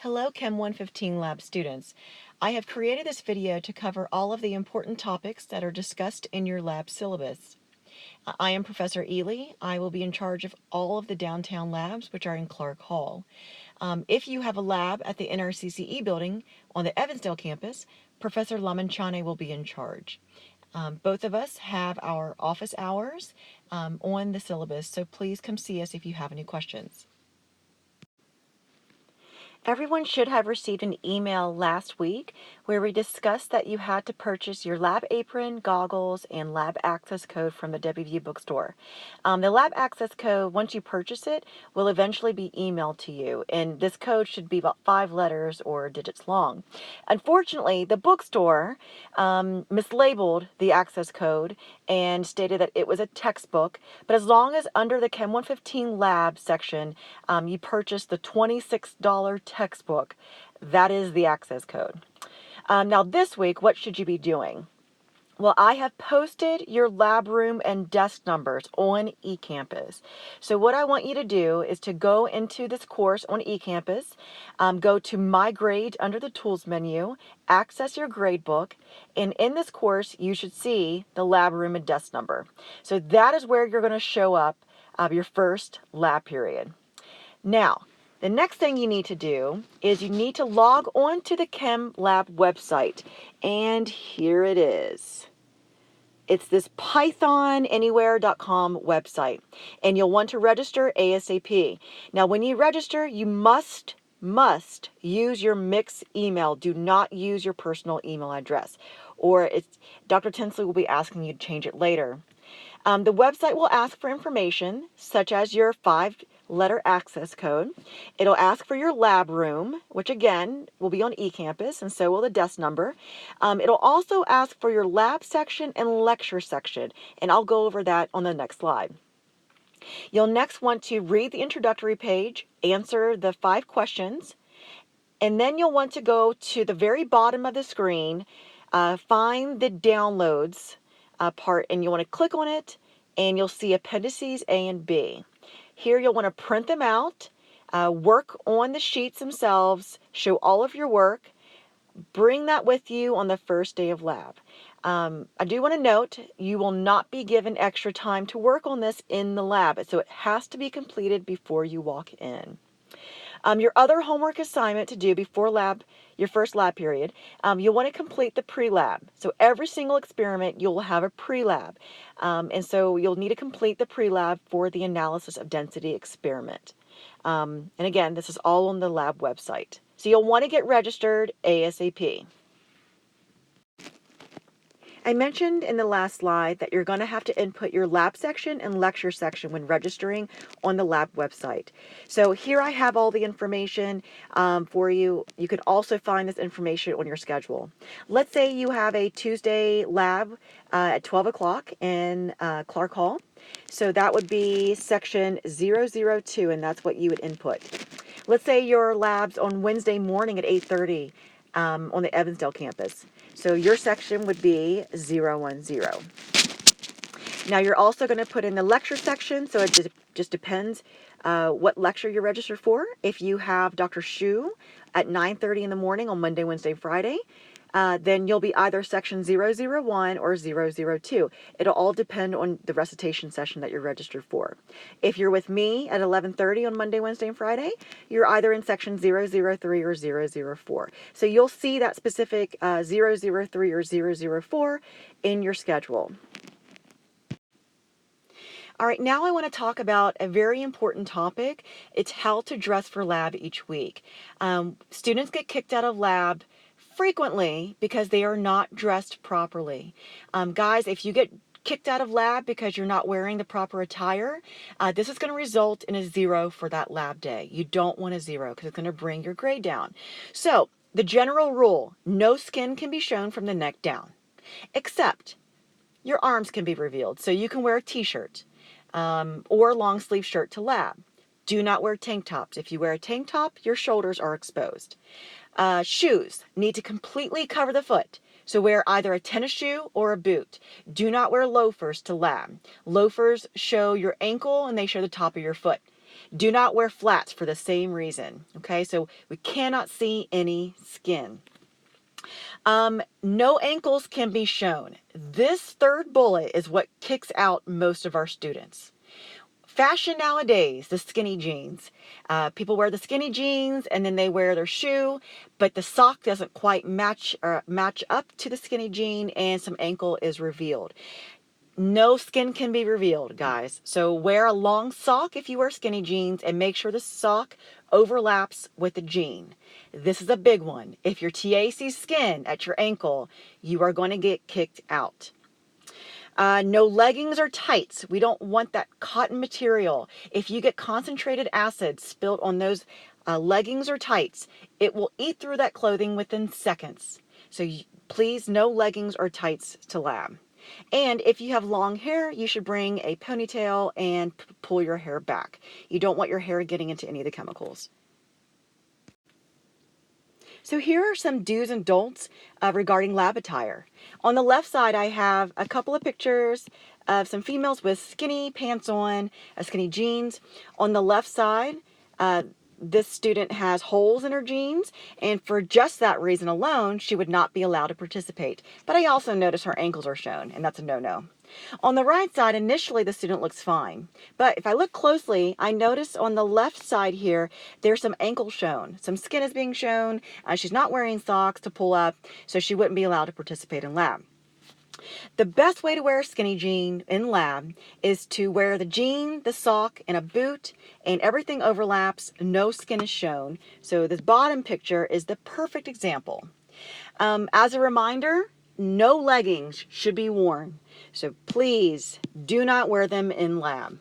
Hello Chem 115 Lab students. I have created this video to cover all of the important topics that are discussed in your lab syllabus. I am Professor Ely. I will be in charge of all of the downtown labs, which are in Clark Hall. If you have a lab at the NRCCE building on the Evansdale campus, Professor Lamanchane will be in charge. Both of us have our office hours on the syllabus, so please come see us if you have any questions. Everyone should have received an email last week where we discussed that you had to purchase your lab apron, goggles, and lab access code from the WVU bookstore. The lab access code, once you purchase it, will eventually be emailed to you, and this code should be about 5 letters or digits long. Unfortunately, the bookstore mislabeled the access code and stated that it was a textbook, but as long as under the Chem 115 lab section you purchase the $26 textbook, that is the access code. Now this week, what should you be doing? Well, I have posted your lab room and desk numbers on eCampus. So what I want you to do is to go into this course on eCampus, go to My Grade under the Tools menu, access your gradebook, and in this course, you should see the lab room and desk number. So that is where you're going to show up your first lab period. Now, the next thing you need to do is you need to log on to the Chem Lab website, and here it is. It's this pythonanywhere.com website, and you'll want to register ASAP. Now, when you register, you must use your mixed email. Do not use your personal email address, or Dr. Tinsley will be asking you to change it later. The website will ask for information, such as your 5-letter access code. It'll ask for your lab room, which again will be on eCampus, and so will the desk number. It'll also ask for your lab section and lecture section, and I'll go over that on the next slide. You'll next want to read the introductory page, answer the 5 questions, and then you'll want to go to the very bottom of the screen, find the downloads part, and you want to click on it, and you'll see appendices A and B. Here you'll want to print them out, work on the sheets themselves, show all of your work, bring that with you on the first day of lab. I do want to note you will not be given extra time to work on this in the lab, so it has to be completed before you walk in. Your other homework assignment to do before your first lab period, you'll want to complete the pre-lab. So every single experiment, you'll have a pre-lab. And so you'll need to complete the pre-lab for the analysis of density experiment. And again, this is all on the lab website. So you'll want to get registered ASAP. I mentioned in the last slide that you're going to have to input your lab section and lecture section when registering on the lab website. So here I have all the information for you. You can also find this information on your schedule. Let's say you have a Tuesday lab at 12 o'clock in Clark Hall. So that would be section 002, and that's what you would input. Let's say your lab's on Wednesday morning at 8:30 on the Evansdale campus. So your section would be 010. Now you're also going to put in the lecture section, so it just depends what lecture you're registered for. If you have Dr. Shu at 9:30 in the morning on Monday, Wednesday, Friday, then you'll be either section 001 or 002. It'll all depend on the recitation session that you're registered for. If you're with me at 11:30 on Monday, Wednesday, and Friday, you're either in section 003 or 004. So you'll see that specific 003 or 004 in your schedule. All right, now I want to talk about a very important topic. It's how to dress for lab each week. Students get kicked out of lab frequently because they are not dressed properly. Guys, if you get kicked out of lab because you're not wearing the proper attire, this is going to result in a 0 for that lab day. You don't want a 0 because it's going to bring your grade down. So the general rule, no skin can be shown from the neck down, except your arms can be revealed. So you can wear a t-shirt or long sleeve shirt to lab. Do not wear tank tops. If you wear a tank top, your shoulders are exposed. Shoes need to completely cover the foot. So wear either a tennis shoe or a boot. Do not wear loafers to lab. Loafers show your ankle and they show the top of your foot. Do not wear flats for the same reason. Okay, so we cannot see any skin. No ankles can be shown. This third bullet is what kicks out most of our students. Fashion nowadays, the skinny jeans. People wear the skinny jeans and then they wear their shoe, but the sock doesn't quite match up to the skinny jean, and some ankle is revealed. No skin can be revealed, guys. So wear a long sock if you wear skinny jeans, and make sure the sock overlaps with the jean. This is a big one. If your TA sees skin at your ankle, you are going to get kicked out. No leggings or tights. We don't want that cotton material. If you get concentrated acid spilled on those leggings or tights, it will eat through that clothing within seconds. So please, no leggings or tights to lab. And if you have long hair, you should bring a ponytail and pull your hair back. You don't want your hair getting into any of the chemicals. So here are some do's and don'ts regarding lab attire. On the left side, I have a couple of pictures of some females with skinny pants on, skinny jeans. On the left side, this student has holes in her jeans, and for just that reason alone, she would not be allowed to participate. But I also notice her ankles are shown, and that's a no-no. On the right side, initially the student looks fine. But if I look closely, I notice on the left side here, there's some ankle shown. Some skin is being shown. She's not wearing socks to pull up, so she wouldn't be allowed to participate in lab. The best way to wear a skinny jean in lab is to wear the jean, the sock, and a boot, and everything overlaps. No skin is shown. So this bottom picture is the perfect example. As a reminder, no leggings should be worn. So please do not wear them in lab.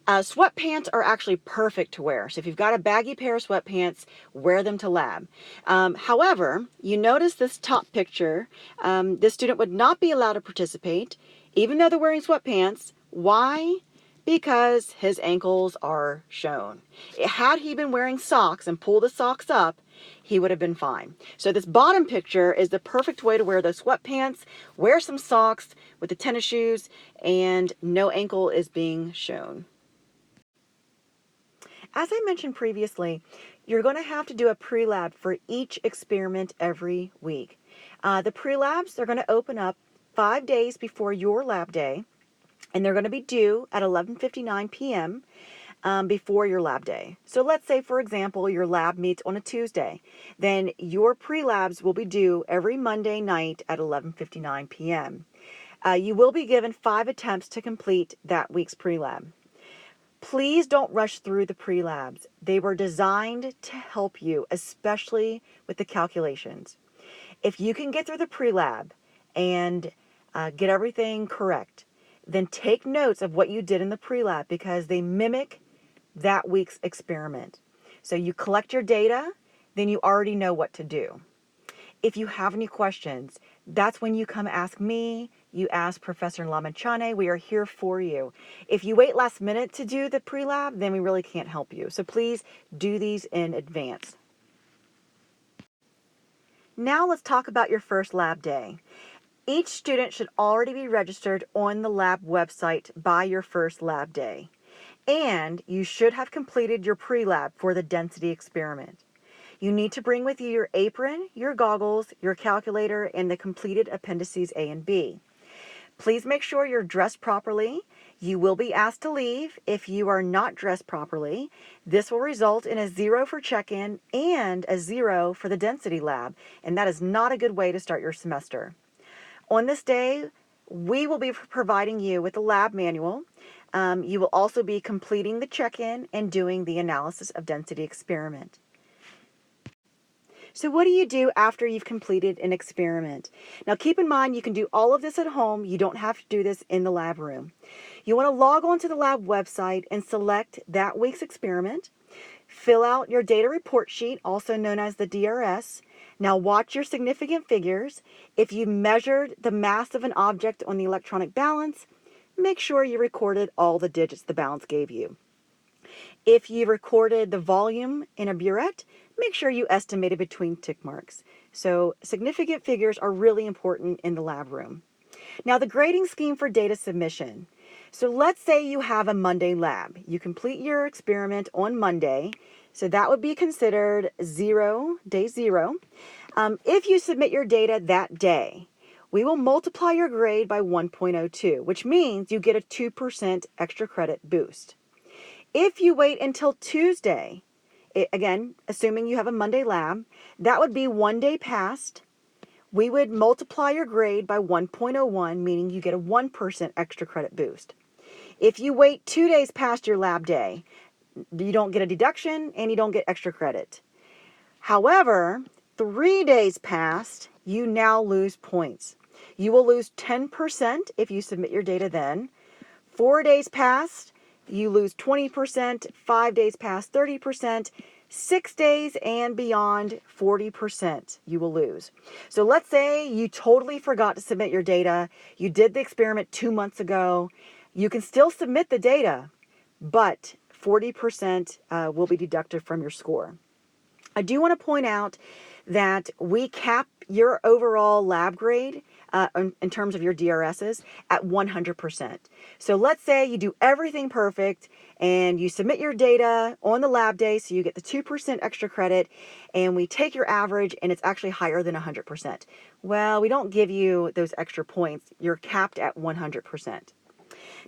Sweatpants are actually perfect to wear. So if you've got a baggy pair of sweatpants, wear them to lab. However, you notice this top picture, this student would not be allowed to participate, even though they're wearing sweatpants. Why? Because his ankles are shown. Had he been wearing socks and pulled the socks up, he would have been fine. So this bottom picture is the perfect way to wear those sweatpants, wear some socks with the tennis shoes, and no ankle is being shown. As I mentioned previously, you're going to have to do a pre-lab for each experiment every week. The pre-labs, they're going to open up 5 days before your lab day, and they're going to be due at 11:59 p.m. Before your lab day. So let's say, for example, your lab meets on a Tuesday. Then your pre-labs will be due every Monday night at 11:59 p.m. You will be given 5 attempts to complete that week's pre-lab. Please don't rush through the pre-labs. They were designed to help you, especially with the calculations. If you can get through the pre-lab and get everything correct, then take notes of what you did in the pre-lab, because they mimic that week's experiment. So you collect your data, then you already know what to do. If you have any questions, that's when you come ask me, you ask Professor Lamachane. We are here for you. If you wait last minute to do the pre-lab, then we really can't help you. So please do these in advance. Now let's talk about your first lab day. Each student should already be registered on the lab website by your first lab day. And you should have completed your pre-lab for the density experiment. You need to bring with you your apron, your goggles, your calculator, and the completed appendices A and B. Please make sure you're dressed properly. You will be asked to leave if you are not dressed properly. This will result in a 0 for check-in and a 0 for the density lab, and that is not a good way to start your semester. On this day, we will be providing you with a lab manual. You will also be completing the check-in and doing the analysis of density experiment. So what do you do after you've completed an experiment? Now keep in mind, you can do all of this at home. You don't have to do this in the lab room. You want to log on to the lab website and select that week's experiment. Fill out your data report sheet, also known as the DRS. Now watch your significant figures. If you measured the mass of an object on the electronic balance, make sure you recorded all the digits the balance gave you. If you recorded the volume in a burette, make sure you estimated between tick marks. So significant figures are really important in the lab room. Now the grading scheme for data submission. So let's say you have a Monday lab. You complete your experiment on Monday. So that would be considered day zero. If you submit your data that day, we will multiply your grade by 1.02, which means you get a 2% extra credit boost. If you wait until Tuesday, again, assuming you have a Monday lab, that would be 1 day past. We would multiply your grade by 1.01, meaning you get a 1% extra credit boost. If you wait 2 days past your lab day, you don't get a deduction and you don't get extra credit. However, 3 days past, you now lose points. You will lose 10% if you submit your data then. 4 days past, you lose 20%. 5 days past, 30%. 6 days and beyond, 40% you will lose. So let's say you totally forgot to submit your data. You did the experiment 2 months ago. You can still submit the data, but 40% will be deducted from your score. I do want to point out that we cap your overall lab grade in terms of your DRSs at 100%. So let's say you do everything perfect and you submit your data on the lab day, so you get the 2% extra credit, and we take your average and it's actually higher than 100%. Well, we don't give you those extra points. You're capped at 100%.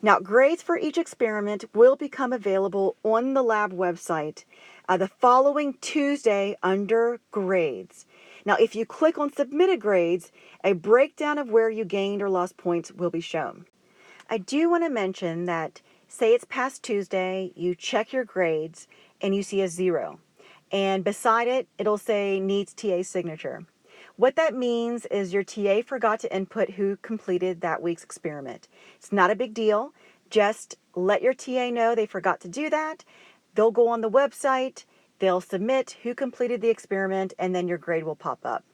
Now, grades for each experiment will become available on the lab website the following Tuesday under grades. Now, if you click on submitted grades, a breakdown of where you gained or lost points will be shown. I do want to mention that, say it's past Tuesday, you check your grades and you see a 0. And beside it, it'll say needs TA signature. What that means is your TA forgot to input who completed that week's experiment. It's not a big deal. Just let your TA know they forgot to do that. They'll go on the website, they'll submit who completed the experiment, and then your grade will pop up.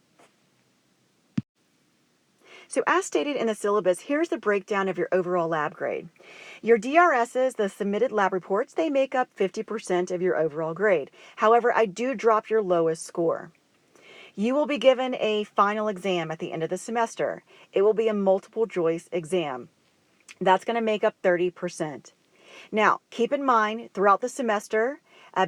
So as stated in the syllabus, here's the breakdown of your overall lab grade. Your DRSs, the submitted lab reports, they make up 50% of your overall grade. However, I do drop your lowest score. You will be given a final exam at the end of the semester. It will be a multiple choice exam. That's going to make up 30%. Now, keep in mind, throughout the semester,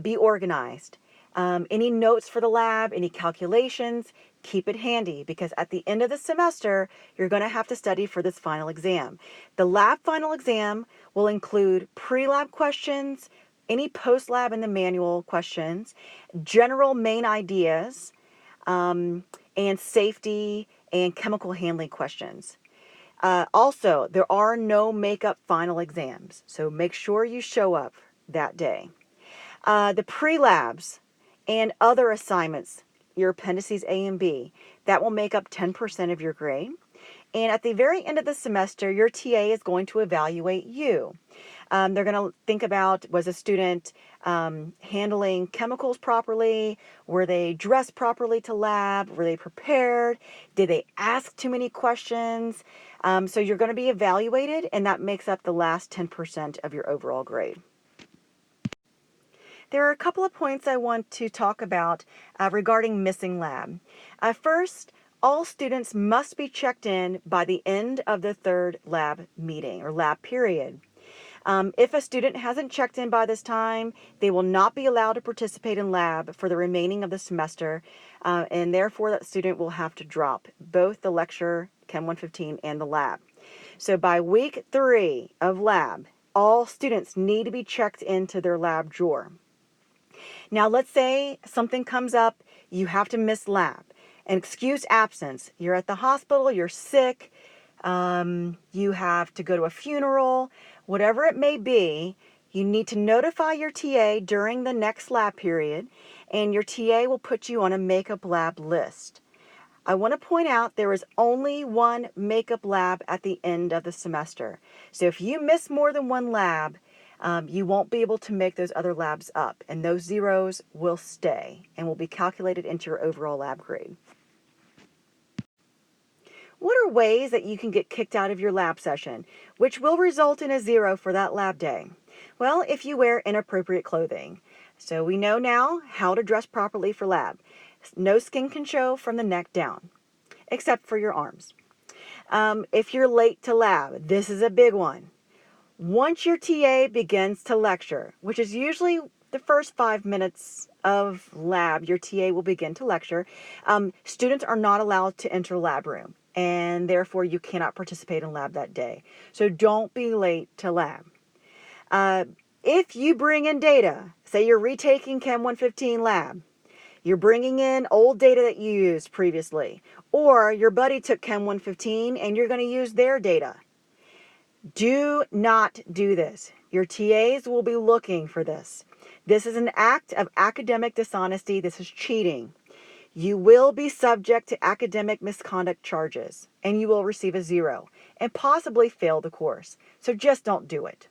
be organized. Any notes for the lab, any calculations, keep it handy, because at the end of the semester, you're going to have to study for this final exam. The lab final exam will include pre-lab questions, any post-lab in the manual questions, general main ideas, and safety and chemical handling questions. Also, there are no makeup final exams, so make sure you show up that day. The pre-labs and other assignments, your appendices A and B, that will make up 10% of your grade. And at the very end of the semester, your TA is going to evaluate you. They're going to think about, was a student handling chemicals properly? Were they dressed properly to lab? Were they prepared? Did they ask too many questions? So you're going to be evaluated, and that makes up the last 10% of your overall grade. There are a couple of points I want to talk about regarding missing lab. First, all students must be checked in by the end of the third lab meeting or lab period. If a student hasn't checked in by this time, they will not be allowed to participate in lab for the remaining of the semester, and therefore that student will have to drop both the lecture, Chem 115, and the lab. So by week 3 of lab, all students need to be checked into their lab drawer. Now, let's say something comes up, you have to miss lab. An excused absence, you're at the hospital, you're sick, you have to go to a funeral, whatever it may be, you need to notify your TA during the next lab period, and your TA will put you on a makeup lab list. I want to point out there is only one makeup lab at the end of the semester. So if you miss more than one lab, you won't be able to make those other labs up, and those zeros will stay and will be calculated into your overall lab grade. What are ways that you can get kicked out of your lab session, which will result in a 0 for that lab day? Well, if you wear inappropriate clothing. So we know now how to dress properly for lab. No skin can show from the neck down, except for your arms. If you're late to lab, this is a big one. Once your TA begins to lecture, which is usually the first 5 minutes of lab, your TA will begin to lecture. Students are not allowed to enter lab room, and therefore you cannot participate in lab that day. So don't be late to lab. If you bring in data, say you're retaking Chem 115 lab, you're bringing in old data that you used previously, or your buddy took Chem 115 and you're going to use their data. Do not do this. Your TAs will be looking for this. This is an act of academic dishonesty. This is cheating. You will be subject to academic misconduct charges, and you will receive a 0 and possibly fail the course. So just don't do it.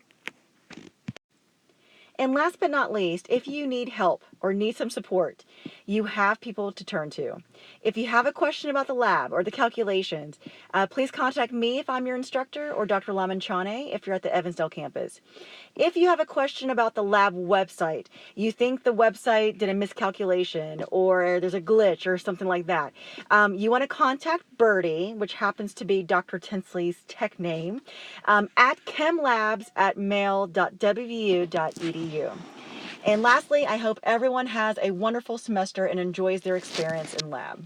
And last but not least, if you need help or need some support, you have people to turn to. If you have a question about the lab or the calculations, please contact me if I'm your instructor, or Dr. Lamanchane if you're at the Evansdale campus. If you have a question about the lab website, you think the website did a miscalculation or there's a glitch or something like that, you want to contact Birdie, which happens to be Dr. Tinsley's tech name, at chemlabs@mail.wvu.edu. And lastly, I hope everyone has a wonderful semester and enjoys their experience in lab.